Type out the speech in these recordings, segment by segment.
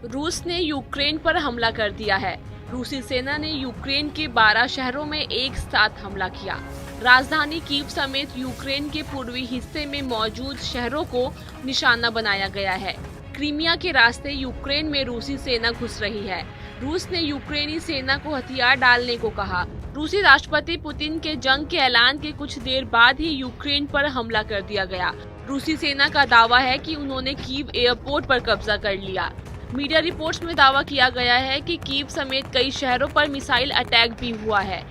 रूस ने यूक्रेन पर हमला कर दिया है। रूसी सेना ने यूक्रेन के 12 शहरों में एक साथ हमला किया। राजधानी कीव समेत यूक्रेन के पूर्वी हिस्से में मौजूद शहरों को निशाना बनाया गया है। क्रीमिया के रास्ते यूक्रेन में रूसी सेना घुस रही है। रूस ने यूक्रेनी सेना को हथियार डालने को कहा। रूसी राष्ट्रपति पुतिन के जंग के ऐलान के कुछ देर बाद ही यूक्रेन पर हमला कर दिया गया। रूसी सेना का दावा है कि उन्होंने कीव एयरपोर्ट पर कब्जा कर लिया। मीडिया रिपोर्ट्स में दावा किया गया है कि कीव समेत कई शहरों पर मिसाइल अटैक भी हुआ है।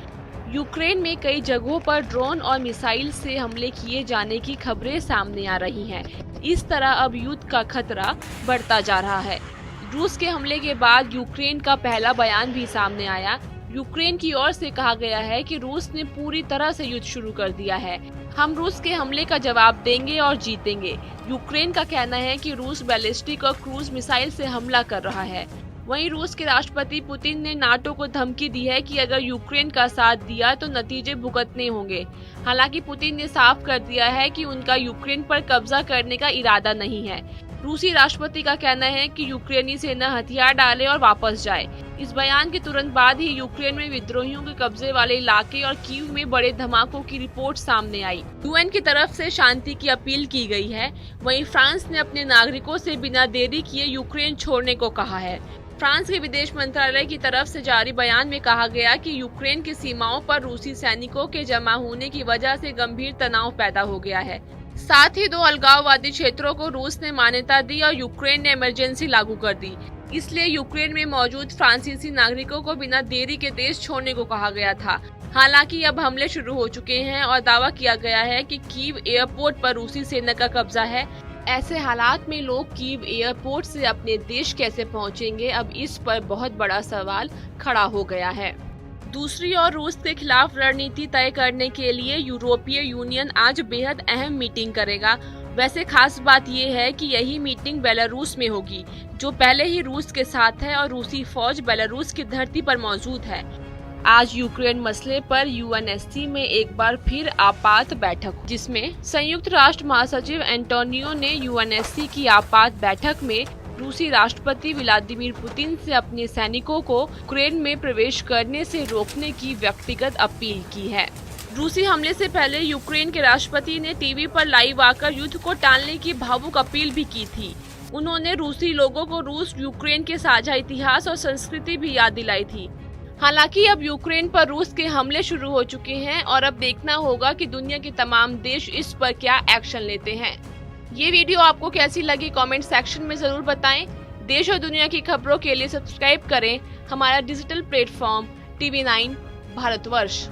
यूक्रेन में कई जगहों पर ड्रोन और मिसाइल से हमले किए जाने की खबरें सामने आ रही हैं। इस तरह अब युद्ध का खतरा बढ़ता जा रहा है। रूस के हमले के बाद यूक्रेन का पहला बयान भी सामने आया। यूक्रेन की ओर से कहा गया है कि रूस ने पूरी तरह से युद्ध शुरू कर दिया है। हम रूस के हमले का जवाब देंगे और जीतेंगे। यूक्रेन का कहना है कि रूस बैलिस्टिक और क्रूज मिसाइल से हमला कर रहा है। वहीं रूस के राष्ट्रपति पुतिन ने नाटो को धमकी दी है कि अगर यूक्रेन का साथ दिया तो नतीजे भुगतने होंगे। हालांकि पुतिन ने साफ कर दिया है कि उनका यूक्रेन पर कब्जा करने का इरादा नहीं है। रूसी राष्ट्रपति का कहना है कि यूक्रेनी सेना हथियार डाले और वापस जाए। इस बयान के तुरंत बाद ही यूक्रेन में विद्रोहियों के कब्जे वाले इलाके और कीव में बड़े धमाकों की रिपोर्ट सामने आई। यूएन की तरफ से शांति की अपील की गई है। वहीं फ्रांस ने अपने नागरिकों से बिना देरी किए यूक्रेन छोड़ने को कहा है। फ्रांस के विदेश मंत्रालय की तरफ से जारी बयान में कहा गया कि यूक्रेन की सीमाओं पर रूसी सैनिकों के जमा होने की वजह से गंभीर तनाव पैदा हो गया है। साथ ही 2 अलगाववादी क्षेत्रों को रूस ने मान्यता दी और यूक्रेन ने इमरजेंसी लागू कर दी। इसलिए यूक्रेन में मौजूद फ्रांसीसी नागरिकों को बिना देरी के देश छोड़ने को कहा गया था। हालांकि अब हमले शुरू हो चुके हैं और दावा किया गया है कि कीव एयरपोर्ट पर रूसी सेना का कब्जा है। ऐसे हालात में लोग कीव एयरपोर्ट से अपने देश कैसे पहुंचेंगे, अब इस पर बहुत बड़ा सवाल खड़ा हो गया है। दूसरी ओर रूस के खिलाफ रणनीति तय करने के लिए यूरोपीय यूनियन आज बेहद अहम मीटिंग करेगा। वैसे खास बात यह है कि यही मीटिंग बेलारूस में होगी, जो पहले ही रूस के साथ है और रूसी फौज बेलारूस की धरती पर मौजूद है। आज यूक्रेन मसले पर यूएनएससी में एक बार फिर आपात बैठक, जिसमें संयुक्त राष्ट्र महासचिव एंटोनियो ने यूएनएससी की आपात बैठक में रूसी राष्ट्रपति व्लादिमीर पुतिन से अपने सैनिकों को यूक्रेन में प्रवेश करने से रोकने की व्यक्तिगत अपील की है। रूसी हमले से पहले यूक्रेन के राष्ट्रपति ने टीवी पर लाइव आकर युद्ध को टालने की भावुक अपील भी की थी। उन्होंने रूसी लोगों को रूस यूक्रेन के साझा इतिहास और संस्कृति भी याद दिलाई थी। हालांकि अब यूक्रेन पर रूस के हमले शुरू हो चुके हैं और अब देखना होगा कि दुनिया के तमाम देश इस पर क्या एक्शन लेते हैं। ये वीडियो आपको कैसी लगी कमेंट सेक्शन में जरूर बताएं। देश और दुनिया की खबरों के लिए सब्सक्राइब करें हमारा डिजिटल प्लेटफॉर्म TV9 भारतवर्ष।